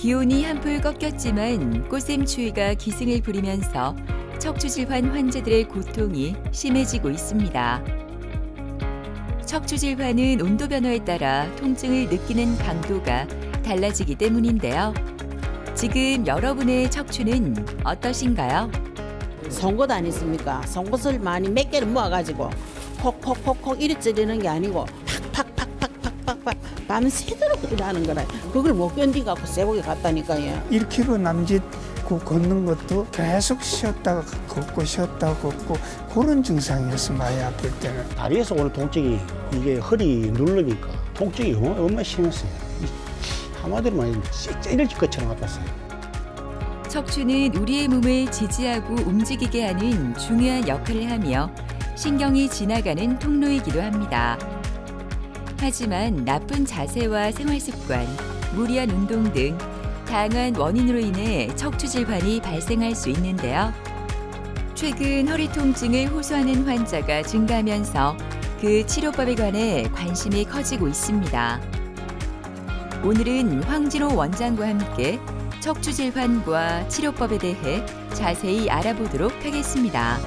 기온이 한풀 꺾였지만 꽃샘추위가 기승을 부리면서 척추질환 환자들의 고통이 심해지고 있습니다. 척추질환은 온도 변화에 따라 통증을 느끼는 강도가 달라지기 때문인데요. 지금 여러분의 척추는 어떠신가요? 송곳 아니십니까? 송곳을 많이 몇 개를 모아가지고 콕콕콕콕 이리 찌르는 게 아니고 팍팍팍팍팍팍 밤새도록 일하는 거라. 그걸 못 견디갖고 세복에 갔다니까요. 1km 남짓 걷는 것도 계속 쉬었다가 걷고 쉬었다가 걷고 그런 증상이었어. 많이 아플 때는. 다리에서 오는 통증이 이게 허리 누르니까 통증이 얼마나 심했어요. 한마디로 말하면 찌를 것처럼 아팠어요. 척추는 우리의 몸을 지지하고 움직이게 하는 중요한 역할을 하며 신경이 지나가는 통로이기도 합니다. 하지만 나쁜 자세와 생활습관, 무리한 운동 등 다양한 원인으로 인해 척추 질환이 발생할 수 있는데요. 최근 허리 통증을 호소하는 환자가 증가하면서 그 치료법에 관해 관심이 커지고 있습니다. 오늘은 황진호 원장과 함께 척추 질환과 치료법에 대해 자세히 알아보도록 하겠습니다.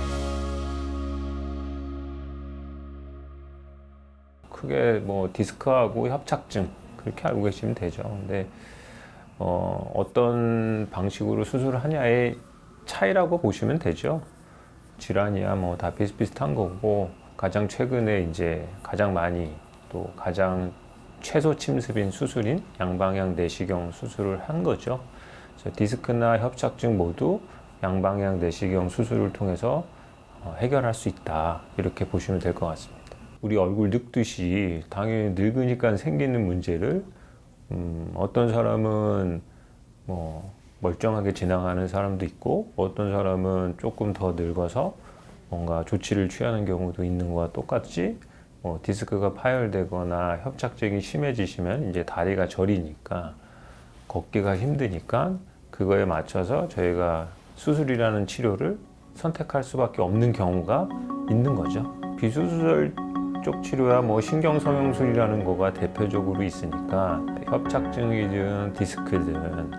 크게 디스크하고 협착증 그렇게 알고 계시면 되죠. 근데 어떤 방식으로 수술을 하냐의 차이라고 보시면 되죠. 질환이야 다 비슷비슷한 거고 가장 최근에 이제 가장 많이 또 가장 최소 침습인 수술인 양방향 내시경 수술을 한 거죠. 그래서 디스크나 협착증 모두 양방향 내시경 수술을 통해서 해결할 수 있다 이렇게 보시면 될 것 같습니다. 우리 얼굴 늙듯이 당연히 늙으니까 생기는 문제를 어떤 사람은 멀쩡하게 지나가는 사람도 있고 어떤 사람은 조금 더 늙어서 뭔가 조치를 취하는 경우도 있는 거와 똑같이 디스크가 파열되거나 협착증이 심해지시면 이제 다리가 저리니까 걷기가 힘드니까 그거에 맞춰서 저희가 수술이라는 치료를 선택할 수밖에 없는 경우가 있는 거죠. 비수술 쪽 치료야 신경성형술이라는 거가 대표적으로 있으니까 협착증이든 디스크든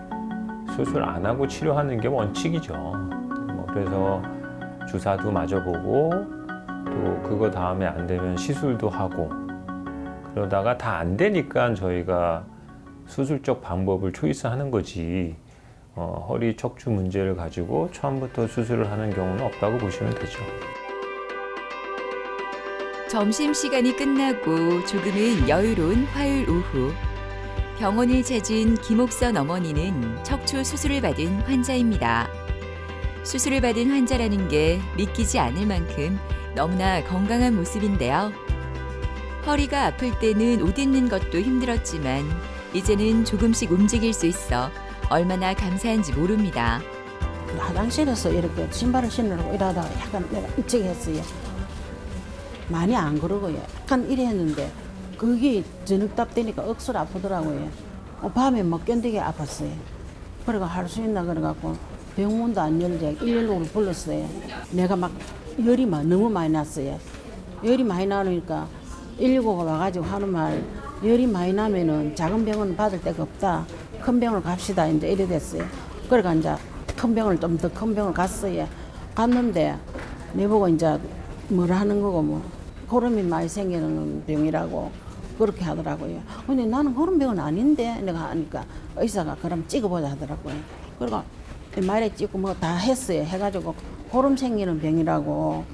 수술 안 하고 치료하는 게 원칙이죠. 그래서 주사도 맞아보고 또 그거 다음에 안 되면 시술도 하고 그러다가 다 안 되니까 저희가 수술적 방법을 초이스하는 거지 허리 척추 문제를 가지고 처음부터 수술을 하는 경우는 없다고 보시면 되죠. 점심시간이 끝나고 조금은 여유로운 화요일 오후. 병원을 찾은 김옥선 어머니는 척추 수술을 받은 환자입니다. 수술을 받은 환자라는 게 믿기지 않을 만큼 너무나 건강한 모습인데요. 허리가 아플 때는 옷 입는 것도 힘들었지만 이제는 조금씩 움직일 수 있어 얼마나 감사한지 모릅니다. 화장실에서 이렇게 신발을 신으려고 이러다가 약간 내가 일찍했어요. 많이 안 그러고요. 약간 이래 했는데 그게 저녁답 되니까 억수로 아프더라고요. 밤에 못 견디게 아팠어요. 그래가 할 수 있나 그래갖고 병원도 안 열지 119를 불렀어요. 내가 막 열이 너무 많이 났어요. 열이 많이 나니까 119가 와가지고 하는 말 열이 많이 나면은 작은 병원 받을 데가 없다. 큰 병을 갑시다. 이제 이래 됐어요. 그래가 이제 큰 병을 좀 더 큰 병을 갔어요. 갔는데 내보고 이제 뭐라 하는 거고 호름이 많이 생기는 병이라고 그렇게 하더라고요. 근데 나는 호름 병은 아닌데 내가 하니까 의사가 그럼 찍어보자 하더라고요. 그러니까 말에 찍고 다 했어요. 해가지고 호름 생기는 병이라고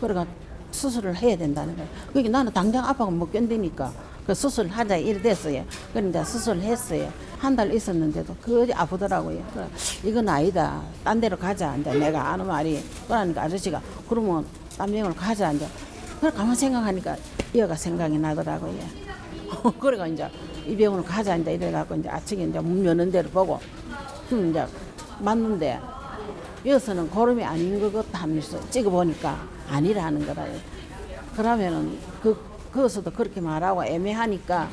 그러니까 수술을 해야 된다는 거예요. 그러니까 나는 당장 아파가 못 견디니까 그 수술을 하자 이래 됐어요. 그런데 수술을 했어요. 한 달 있었는데도 그리 아프더라고요. 그래, 이건 아니다. 딴 데로 가자. 이제 내가 아는 말이 그러니까 아저씨가 그러면 딴 병으로 가자. 이제 그래 가만 생각하니까 이어가 생각이 나더라고요. 그래가 이제 이 병으로 가자. 이제 이래갖고 이제 아침에 이제 문 여는 대로 보고 그럼 이제 맞는데 여기서는 고름이 아닌 것 같다 하면서 찍어보니까 아니라는 거라요. 그러면은 거기서도 그렇게 말하고 애매하니까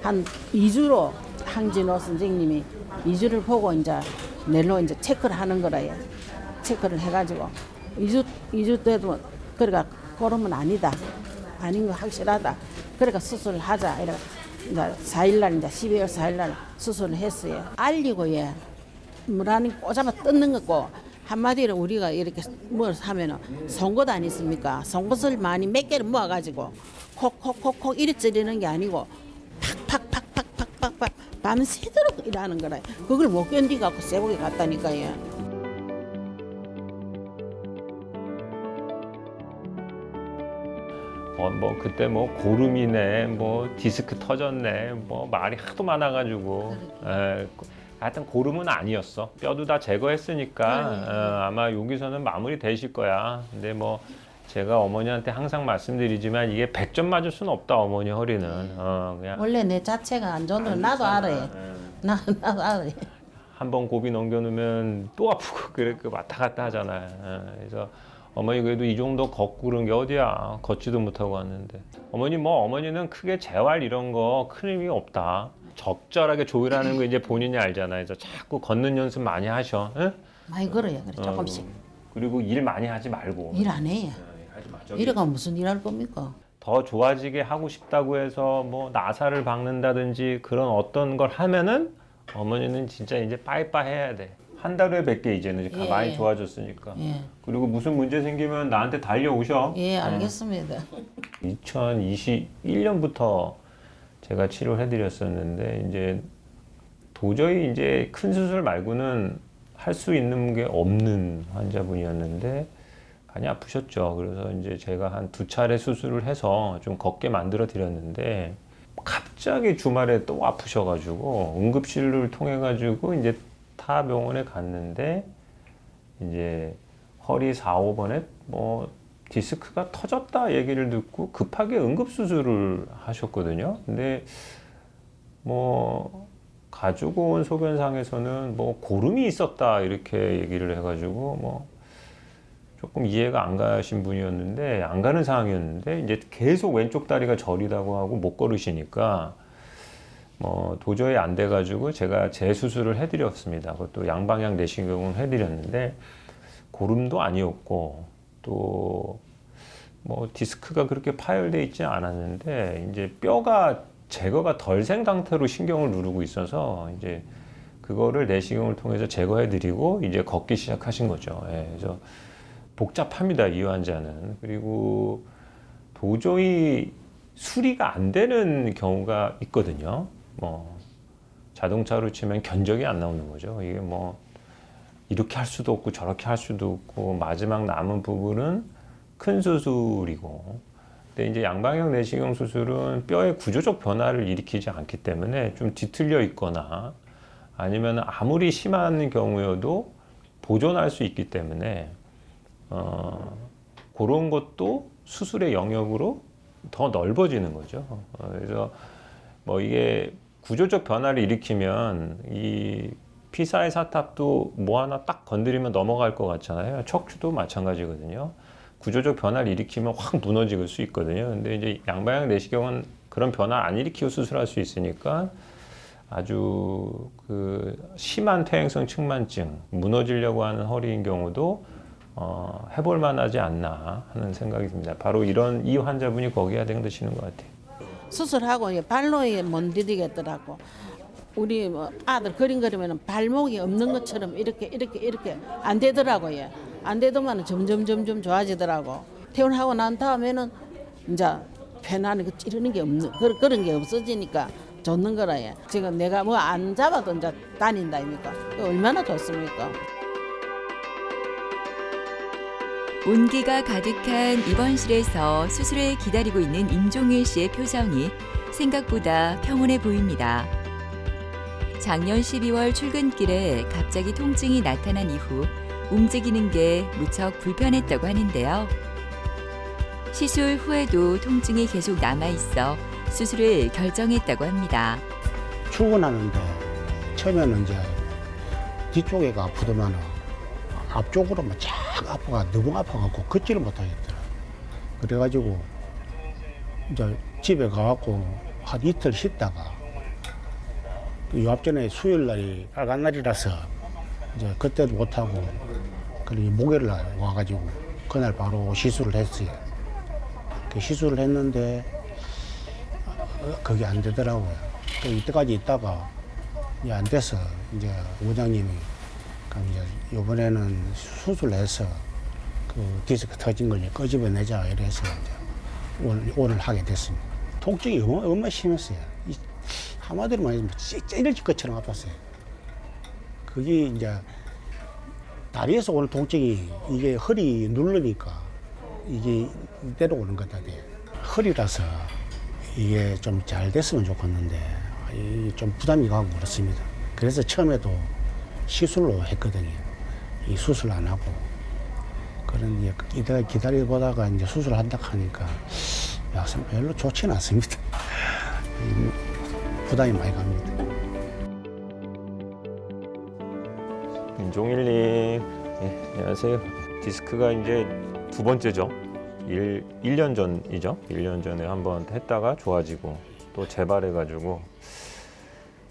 한 2주로 황진호 선생님이 2주를 보고 이제 내로 이제 체크를 하는 거라요. 체크를 해가지고 2주 때도 그러니까 고름은 아니다. 아닌 거 확실하다. 그러니까 수술을 하자. 이래 이제 4일날 이제 12월 4일날 수술을 했어요. 알리고 예. 뭐라니 꼬잡아 뜯는 거고 한마디로 우리가 이렇게 뭘 하면은 송곳 아니습니까? 송곳을 많이 몇 개를 모아가지고 콕콕콕콕 이리 찌르는 게 아니고 팍팍팍팍팍팍팍 밤새도록 일하는 거라. 그걸 못 견디갖고 세복에 갔다니까요. 뭐 그때 뭐 고름이네, 뭐 디스크 터졌네, 뭐 말이 하도 많아가지고. 하여튼 고름은 아니었어. 뼈도 다 제거했으니까 아마 여기서는 마무리 되실 거야. 근데 뭐 제가 어머니한테 항상 말씀드리지만 이게 100점 맞을 수는 없다, 어머니 허리는. 그냥 원래 내 자체가 안 좋은 건 나도 알아요. 나도 알아요. 한번 고비 넘겨놓으면 또 아프고 그래 그 왔다 갔다 하잖아요. 그래서 어머니 그래도 이 정도 걷고 그런 게 어디야. 걷지도 못하고 왔는데. 어머니는 크게 재활 이런 거 큰 의미 없다. 적절하게 조율하는 거 이제 본인이 알잖아요. 그래서 자꾸 걷는 연습 많이 하셔. 응? 많이 걸어요. 그래 조금씩. 그리고 일 많이 하지 말고. 일 안 해요. 하지 마. 저기 이래가 무슨 일 할 겁니까? 더 좋아지게 하고 싶다고 해서 뭐 나사를 박는다든지 그런 어떤 걸 하면은 어머니는 진짜 이제 빠이빠이 해야 돼. 한 달에 100개 이제는 예. 많이 좋아졌으니까. 예. 그리고 무슨 문제 생기면 나한테 달려오셔. 예, 알겠습니다. 2021년부터 제가 치료를 해드렸었는데 이제 도저히 이제 큰 수술 말고는 할 수 있는 게 없는 환자분이었는데 많이 아프셨죠. 그래서 이제 제가 한 2차례 수술을 해서 좀 걷게 만들어 드렸는데 갑자기 주말에 또 아프셔가지고 응급실을 통해 가지고 이제 타 병원에 갔는데 이제 허리 4, 5번에 뭐 디스크가 터졌다 얘기를 듣고 급하게 응급수술을 하셨거든요. 근데 뭐 가지고 온 소견상에서는 뭐 고름이 있었다 이렇게 얘기를 해가지고 뭐 조금 이해가 안 가신 분이었는데 안 가는 상황이었는데 이제 계속 왼쪽 다리가 저리다고 하고 못 걸으시니까 뭐 도저히 안 돼가지고 제가 재수술을 해드렸습니다. 그것도 양방향 내시경을 해드렸는데 고름도 아니었고 또 뭐 디스크가 그렇게 파열돼 있지 않았는데 이제 뼈가 제거가 덜 생 상태로 신경을 누르고 있어서 이제 그거를 내시경을 통해서 제거해드리고 이제 걷기 시작하신 거죠. 예, 그래서 복잡합니다, 이 환자는. 그리고 도저히 수리가 안 되는 경우가 있거든요. 뭐 자동차로 치면 견적이 안 나오는 거죠. 이게 뭐 이렇게 할 수도 없고 저렇게 할 수도 없고 마지막 남은 부분은 큰 수술이고, 근데 이제 양방향 내시경 수술은 뼈의 구조적 변화를 일으키지 않기 때문에 좀 뒤틀려 있거나 아니면 아무리 심한 경우여도 보존할 수 있기 때문에 그런 것도 수술의 영역으로 더 넓어지는 거죠. 그래서 뭐 이게 구조적 변화를 일으키면 이 피사의 사탑도 뭐 하나 딱 건드리면 넘어갈 것 같잖아요. 척추도 마찬가지거든요. 구조적 변화를 일으키면 확 무너질 수 있거든요. 근데 이제 양방향 내시경은 그런 변화를 안 일으키고 수술할 수 있으니까 아주 그 심한 퇴행성 측만증, 무너지려고 하는 허리인 경우도 해볼 만하지 않나 하는 생각이 듭니다. 바로 이 환자분이 거기에 해당되시는 것 같아요. 수술하고 발로 못 디디겠더라고. 우리 뭐 아들 그림 그리면 발목이 없는 것처럼 이렇게 안 되더라고요. 안 되더만 점점 좋아지더라고. 퇴원하고 난 다음에는 이제 편안하게 찌르는 게 없는 그런 게 없어지니까 좋는 거라요. 지금 내가 뭐 안 잡아도 이제 다닌다 입니까? 얼마나 좋습니까? 온기가 가득한 입원실에서 수술을 기다리고 있는 임종일 씨의 표정이 생각보다 평온해 보입니다. 작년 12월 출근길에 갑자기 통증이 나타난 이후 움직이는 게 무척 불편했다고 하는데요. 시술 후에도 통증이 계속 남아있어 수술을 결정했다고 합니다. 출근하는데 처음에는 이제 뒤쪽에가 아프더만 앞쪽으로만 쫙 아파가 너무 아파갖고 걷지를 못하겠더라. 그래가지고 이제 집에 가갖고 한 이틀 쉬다가 요 앞전에 수요일 날이 빨간 날이라서 이제 그때도 못하고 그리고 목요일 날 와가지고 그날 바로 시술을 했어요. 그 시술을 했는데 그게 안 되더라고요. 또 이때까지 있다가 이제 안 돼서 이제 원장님이 그럼 이제 이번에는 수술해서 그 디스크 터진 걸 끄집어내자 이래서 이제 오늘 하게 됐습니다. 통증이 얼마나 심했어요. 한마디로 말하면 찌릿질 것처럼 아팠어요. 그게 이제 다리에서 오는 통증이 이게 허리 누르니까 이게 이대로 오는 것 같아요. 허리라서 이게 좀 잘 됐으면 좋겠는데 좀 부담이 가고 그렇습니다. 그래서 처음에도 시술로 했거든요. 이 수술 안 하고. 그런데 이따가 기다려보다가 이제 수술한다 하니까 막상 별로 좋지는 않습니다. 부담이 많이 갑니다. 김종일님, 네, 안녕하세요. 디스크가 이제 두 번째죠. 1년 전이죠. 1년 전에 한번 했다가 좋아지고 또 재발해가지고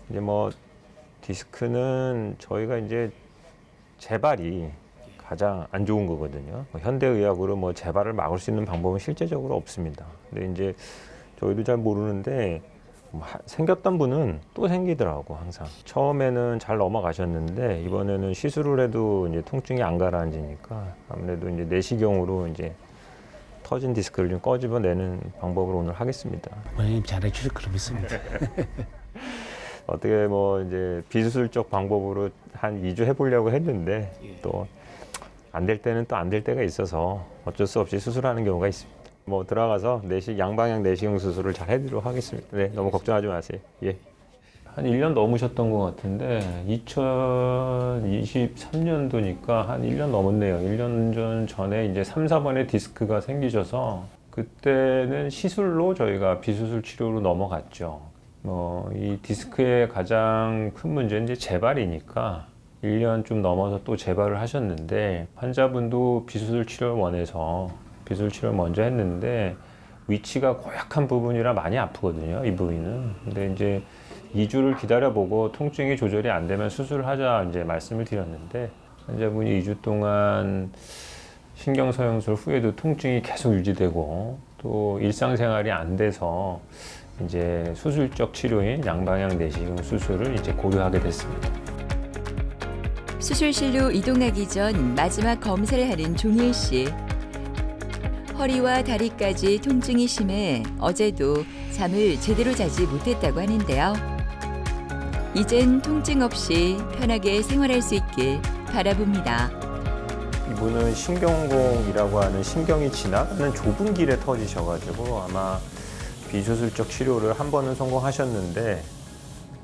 이제 뭐 디스크는 저희가 이제 재발이 가장 안 좋은 거거든요. 현대의학으로 뭐 재발을 막을 수 있는 방법은 실제적으로 없습니다. 근데 이제 저희도 잘 모르는데 생겼던 분은 또 생기더라고 항상. 처음에는 잘 넘어가셨는데 이번에는 시술을 해도 이제 통증이 안 가라앉으니까 아무래도 이제 내시경으로 이제 터진 디스크를 좀 꺼집어내는 방법으로 오늘 하겠습니다. 원장님 잘해주실 거로 믿습니다. 어떻게 뭐 이제 비수술적 방법으로 한 2주 해보려고 했는데 또 안 될 때는 또 안 될 때가 있어서 어쩔 수 없이 수술하는 경우가 있습니다. 뭐 들어가서 양방향 내시경 수술을 잘 해드리도록 하겠습니다. 네, 너무 걱정하지 마세요. 예. 한 1년 넘으셨던 것 같은데 2023년도니까 한 1년 넘었네요. 1년 전에 이제 3, 4번의 디스크가 생기셔서 그때는 시술로 저희가 비수술 치료로 넘어갔죠. 이 디스크의 가장 큰 문제는 이제 재발이니까 1년 좀 넘어서 또 재발을 하셨는데 환자분도 비수술 치료를 원해서 비수술 치료를 먼저 했는데 위치가 고약한 부분이라 많이 아프거든요. 이 부위는. 근데 이제 2주를 기다려보고 통증이 조절이 안 되면 수술을 하자 이제 말씀을 드렸는데 환자분이 2주 동안 신경서영술 후에도 통증이 계속 유지되고 또 일상생활이 안 돼서 이제 수술적 치료인 양방향 내시경 수술을 이제 고려하게 됐습니다. 수술실로 이동하기 전 마지막 검사를 하는 종일 씨. 허리와 다리까지 통증이 심해 어제도 잠을 제대로 자지 못했다고 하는데요. 이젠 통증 없이 편하게 생활할 수 있길 바라봅니다. 이분은 신경공이라고 하는 신경이 지나가는 좁은 길에 터지셔가지고 아마 비수술적 치료를 한 번은 성공하셨는데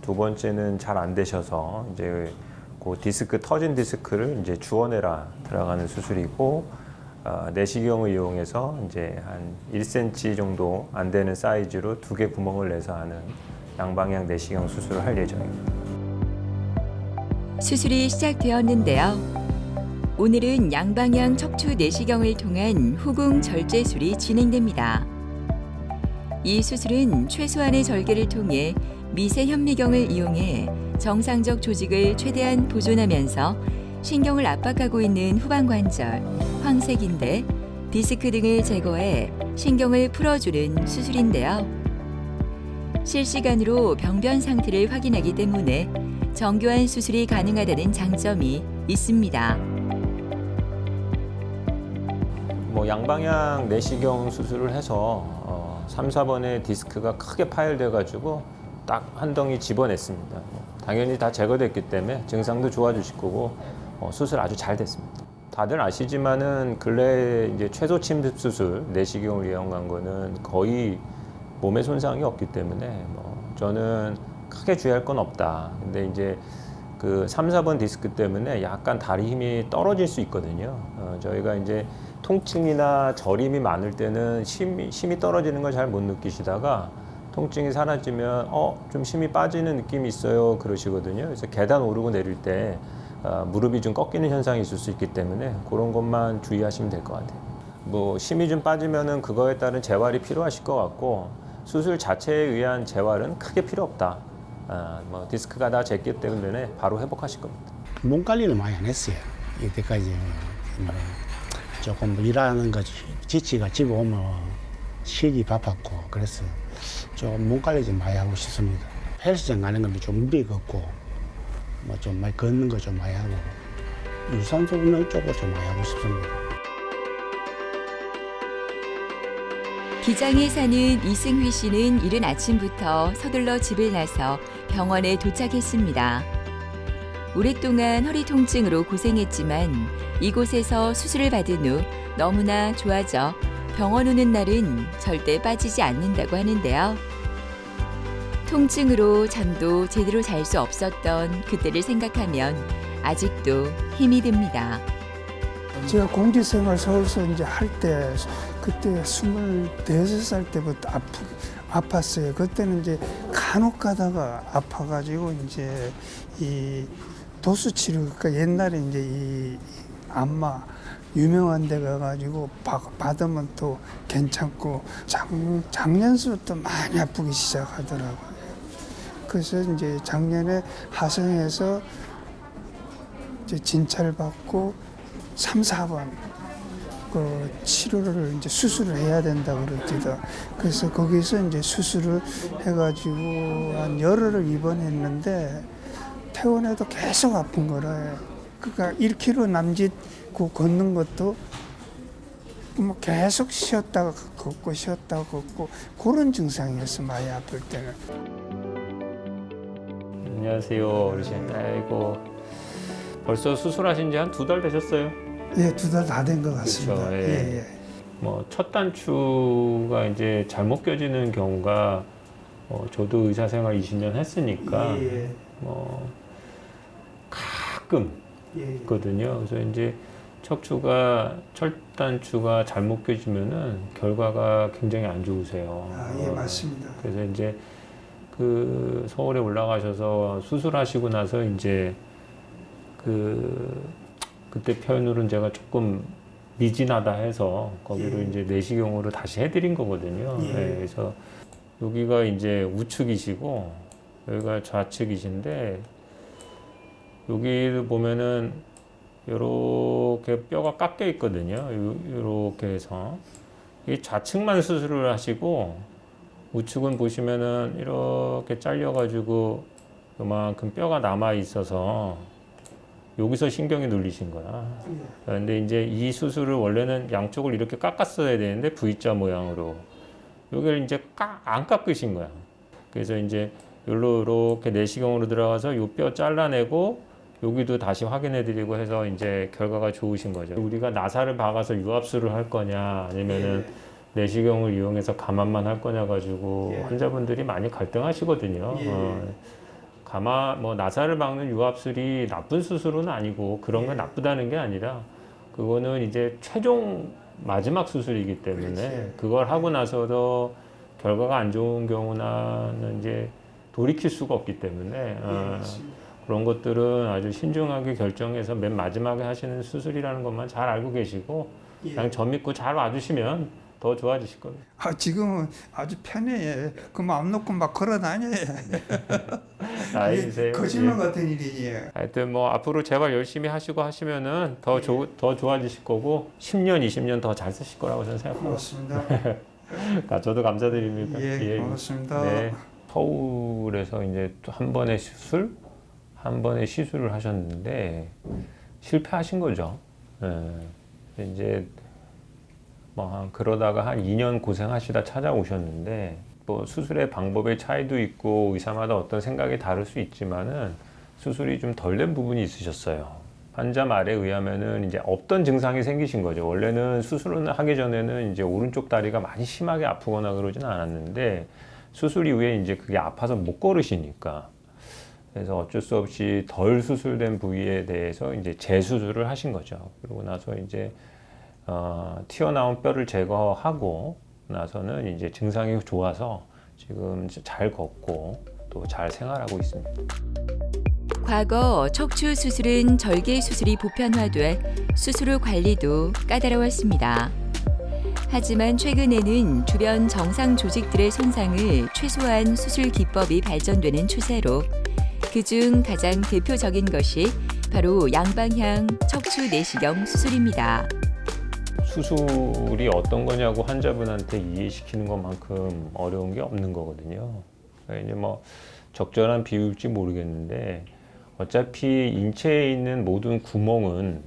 두 번째는 잘 안 되셔서 이제 그 터진 디스크를 이제 주워내라 들어가는 수술이고 내시경을 이용해서 이제 한 1cm 정도 안 되는 사이즈로 2개 구멍을 내서 하는 양방향 내시경 수술을 할 예정입니다. 수술이 시작되었는데요. 오늘은 양방향 척추 내시경을 통한 후궁 절제술이 진행됩니다. 이 수술은 최소한의 절개를 통해 미세 현미경을 이용해 정상적 조직을 최대한 보존하면서 신경을 압박하고 있는 후방관절, 황색인대, 디스크 등을 제거해 신경을 풀어주는 수술인데요. 실시간으로 병변 상태를 확인하기 때문에 정교한 수술이 가능하다는 장점이 있습니다. 양방향 내시경 수술을 해서 3, 4번의 디스크가 크게 파열돼가지고 딱 한 덩이 집어냈습니다. 당연히 다 제거됐기 때문에 증상도 좋아지실 거고 수술 아주 잘 됐습니다. 다들 아시지만은 근래 이제 최소 침습 수술 내시경을 이용한 거는 거의 몸에 손상이 없기 때문에 저는 크게 주의할 건 없다. 근데 이제 그 3, 4번 디스크 때문에 약간 다리 힘이 떨어질 수 있거든요. 저희가 이제 통증이나 저림이 많을 때는 힘이 떨어지는 걸 잘 못 느끼시다가 통증이 사라지면 좀 힘이 빠지는 느낌이 있어요 그러시거든요. 그래서 계단 오르고 내릴 때 무릎이 좀 꺾이는 현상이 있을 수 있기 때문에 그런 것만 주의하시면 될 것 같아요. 힘이 좀 빠지면은 그거에 따른 재활이 필요하실 것 같고 수술 자체에 의한 재활은 크게 필요 없다. 디스크가 다 쟀기 때문에 바로 회복하실 겁니다. 몸 관리를 많이 안 했어요. 이때까지 조금 일하는 거 지치가 집에 오면 쉬기 바빴고 그래서 좀 몸 관리 좀 많이 하고 싶습니다. 헬스장 가는 건데 좀 무리 걷고 뭐 좀 많이 걷는 거 좀 많이 하고 유산소 운동 쪽으로 좀 많이 하고 싶습니다. 기장에 사는 이승휘 씨는 이른 아침부터 서둘러 집을 나서 병원에 도착했습니다. 오랫동안 허리 통증으로 고생했지만 이곳에서 수술을 받은 후 너무나 좋아져 병원 오는 날은 절대 빠지지 않는다고 하는데요. 통증으로 잠도 제대로 잘 수 없었던 그때를 생각하면 아직도 힘이 듭니다. 제가 공직생활 서울서 이제 할 때 그때 24살 때부터 아팠어요. 그때는 이제 간혹 가다가 아파가지고 이제 이 도수 치료, 그러니까 옛날에 이제 이 안마 유명한 데 가가지고 받으면 또 괜찮고 작년부터 많이 아프기 시작하더라고요. 그래서 이제 작년에 하성에서 이제 진찰 받고 3, 4번 그 치료를 이제 수술을 해야 된다 그랬거든. 그래서 거기서 이제 수술을 해가지고 한 열흘을 입원했는데 퇴원해도 계속 아픈 거라. 그러니까 1km 남짓 걷는 것도 뭐 계속 쉬었다가 걷고 쉬었다가 걷고 그런 증상이었어. 많이 아플 때는. 안녕하세요, 어르신. 아이고, 벌써 수술하신 지 한 2달 되셨어요? 예, 2달 다 된 것 같습니다. 그렇죠, 예. 예, 예. 뭐 첫 단추가 이제 잘못 껴지는 경우가 저도 의사 생활 20년 했으니까 예, 뭐 가끔 예, 예. 있거든요. 그래서 이제 첫 단추가 잘못 껴지면은 결과가 굉장히 안 좋으세요. 아, 예, 맞습니다. 그래서 이제 그 서울에 올라가셔서 수술하시고 나서 이제 그때 표현으로는 제가 조금 미진하다 해서 거기를 예. 이제 내시경으로 다시 해드린 거거든요. 예. 네, 그래서 여기가 이제 우측이시고 여기가 좌측이신데 여기를 보면은 이렇게 뼈가 깎여 있거든요. 이렇게 해서 이 좌측만 수술을 하시고 우측은 보시면은 이렇게 잘려가지고 요만큼 뼈가 남아 있어서 여기서 신경이 눌리신 거야. 근데 이제 이 수술을 원래는 양쪽을 이렇게 깎았어야 되는데 V자 모양으로 여기를 이제 안 깎으신 거야. 그래서 이제 여기로 이렇게 내시경으로 들어가서 요 뼈 잘라내고 여기도 다시 확인해드리고 해서 이제 결과가 좋으신 거죠. 우리가 나사를 박아서 유압수를 할 거냐 아니면은 내시경을 이용해서 감압만 할 거냐 가지고 환자분들이 많이 갈등하시거든요. 뭐 나사를 박는 유압술이 나쁜 수술은 아니고 그런 건 나쁘다는 게 아니라 그거는 이제 최종 마지막 수술이기 때문에 그걸 하고 나서도 결과가 안 좋은 경우는 이제 돌이킬 수가 없기 때문에 그런 것들은 아주 신중하게 결정해서 맨 마지막에 하시는 수술이라는 것만 잘 알고 계시고 그냥 저 믿고 잘 와주시면 더 좋아지실 겁니다. 아, 지금은 아주 편해. 그 마음 놓고 막 걸어 다녀. 나이세요. 거짓말 같은 일이지. 하여튼 뭐 앞으로 제발 열심히 하시고 하시면은 더 좋아지실 거고 10년, 20년 더 잘 쓰실 거라고 저는 생각합니다. 고맙습니다. 저도 감사드립니다. 예, 고맙습니다. 네. 서울에서 이제 또 한 번의 시술을 하셨는데 실패하신 거죠. 이제 뭐 그러다가 한 2년 고생하시다 찾아오셨는데 뭐 수술의 방법의 차이도 있고 의사마다 어떤 생각이 다를 수 있지만은 수술이 좀 덜 된 부분이 있으셨어요. 환자 말에 의하면은 이제 없던 증상이 생기신 거죠. 원래는 수술을 하기 전에는 이제 오른쪽 다리가 많이 심하게 아프거나 그러지는 않았는데 수술 이후에 이제 그게 아파서 못 걸으시니까 그래서 어쩔 수 없이 덜 수술된 부위에 대해서 이제 재수술을 하신 거죠. 그러고 나서 이제 튀어나온 뼈를 제거하고 나서는 이제 증상이 좋아서 지금 잘 걷고 또 잘 생활하고 있습니다. 과거 척추 수술은 절개 수술이 보편화돼 수술 후 관리도 까다로웠습니다. 하지만 최근에는 주변 정상 조직들의 손상을 최소화한 수술 기법이 발전되는 추세로 그중 가장 대표적인 것이 바로 양방향 척추 내시경 수술입니다. 수술이 어떤 거냐고 환자분한테 이해시키는 것만큼 어려운 게 없는 거거든요. 그러니까 이제 뭐 적절한 비유일지 모르겠는데 어차피 인체에 있는 모든 구멍은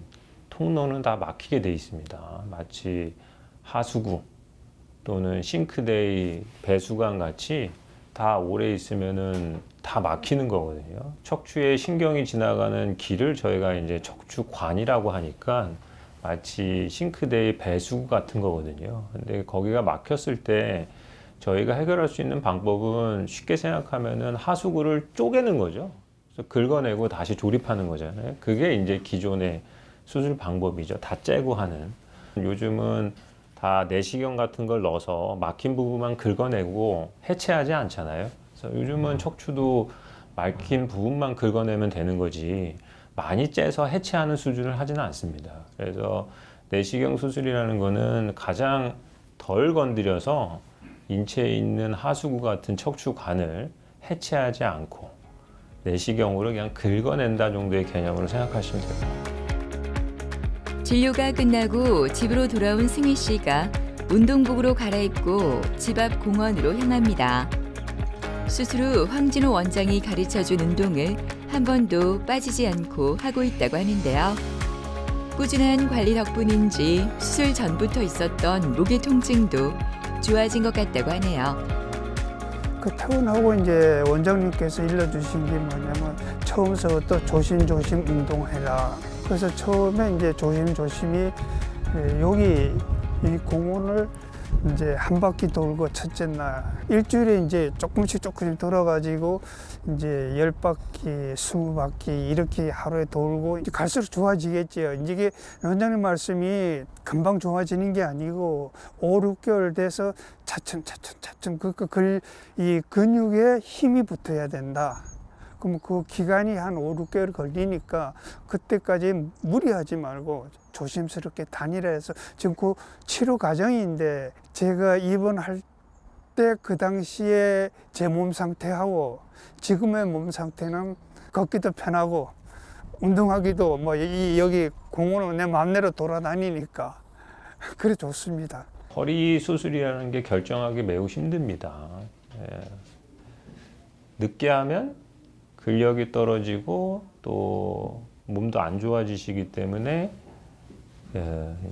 통로는 다 막히게 돼 있습니다. 마치 하수구 또는 싱크대의 배수관 같이 다 오래 있으면은 다 막히는 거거든요. 척추에 신경이 지나가는 길을 저희가 이제 척추관이라고 하니까 마치 싱크대의 배수구 같은 거거든요. 근데 거기가 막혔을 때 저희가 해결할 수 있는 방법은 쉽게 생각하면은 하수구를 쪼개는 거죠. 그래서 긁어내고 다시 조립하는 거잖아요. 그게 이제 기존의 수술 방법이죠. 다 째고 하는. 요즘은 다 내시경 같은 걸 넣어서 막힌 부분만 긁어내고 해체하지 않잖아요. 그래서 요즘은 척추도 막힌 부분만 긁어내면 되는 거지 많이 째서 해체하는 수준을 하지는 않습니다. 그래서 내시경 수술이라는 거는 가장 덜 건드려서 인체에 있는 하수구 같은 척추관을 해체하지 않고 내시경으로 그냥 긁어낸다 정도의 개념으로 생각하시면 됩니다. 진료가 끝나고 집으로 돌아온 승희 씨가 운동복으로 갈아입고 집 앞 공원으로 향합니다. 수술 후 황진호 원장이 가르쳐준 운동을 한 번도 빠지지 않고 하고 있다고 하는데요. 꾸준한 관리 덕분인지 수술 전부터 있었던 목의 통증도 좋아진 것 같다고 하네요. 그 퇴원하고 이제 원장님께서 일러주신 게 뭐냐면 처음서부터 조심조심 운동해라. 그래서 처음에 이제 조심조심히 여기 이 공원을 이제 한 바퀴 돌고 첫째 날 일주일에 이제 조금씩 돌아가지고 이제 10바퀴, 20바퀴 이렇게 하루에 돌고 이제 갈수록 좋아지겠죠. 이제 이게 원장님 말씀이 금방 좋아지는 게 아니고 5, 6개월 돼서 차츰 이 근육에 힘이 붙어야 된다. 그럼 그 기간이 한 5, 6개월 걸리니까 그때까지 무리하지 말고 조심스럽게 단일화해서 지금 그 치료 과정인데 제가 입원할 때 그 당시에 제 몸 상태하고 지금의 몸 상태는 걷기도 편하고 운동하기도 뭐 여기 공원은 내 마음대로 돌아다니니까 그래 좋습니다. 허리 수술이라는 게 결정하기 매우 힘듭니다. 예. 늦게 하면 근력이 떨어지고 또 몸도 안 좋아지시기 때문에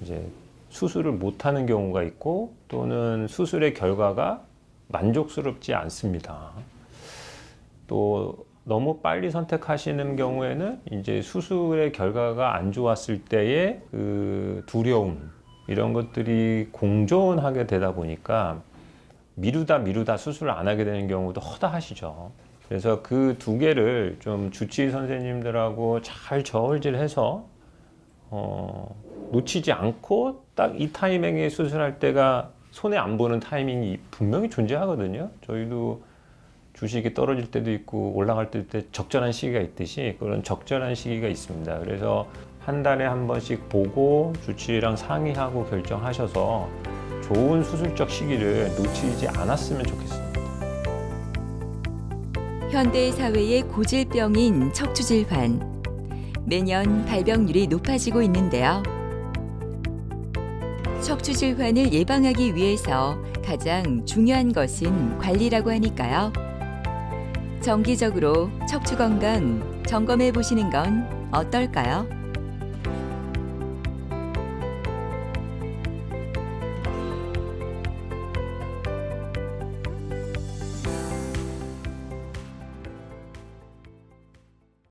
이제 수술을 못하는 경우가 있고 또는 수술의 결과가 만족스럽지 않습니다. 또 너무 빨리 선택하시는 경우에는 이제 수술의 결과가 안 좋았을 때의 그 두려움 이런 것들이 공존하게 되다 보니까 미루다 수술을 안 하게 되는 경우도 허다하시죠. 그래서 그 두 개를 좀 주치의 선생님들하고 잘 저울질해서 놓치지 않고 딱 이 타이밍에 수술할 때가 손에 안 보는 타이밍이 분명히 존재하거든요. 저희도 주식이 떨어질 때도 있고 올라갈 때 적절한 시기가 있듯이 그런 적절한 시기가 있습니다. 그래서 한 달에 한 번씩 보고 주치의랑 상의하고 결정하셔서 좋은 수술적 시기를 놓치지 않았으면 좋겠습니다. 현대 사회의 고질병인 척추질환. 매년 발병률이 높아지고 있는데요. 척추질환을 예방하기 위해서 가장 중요한 것은 관리라고 하니까요. 정기적으로 척추 건강 점검해 보시는 건 어떨까요?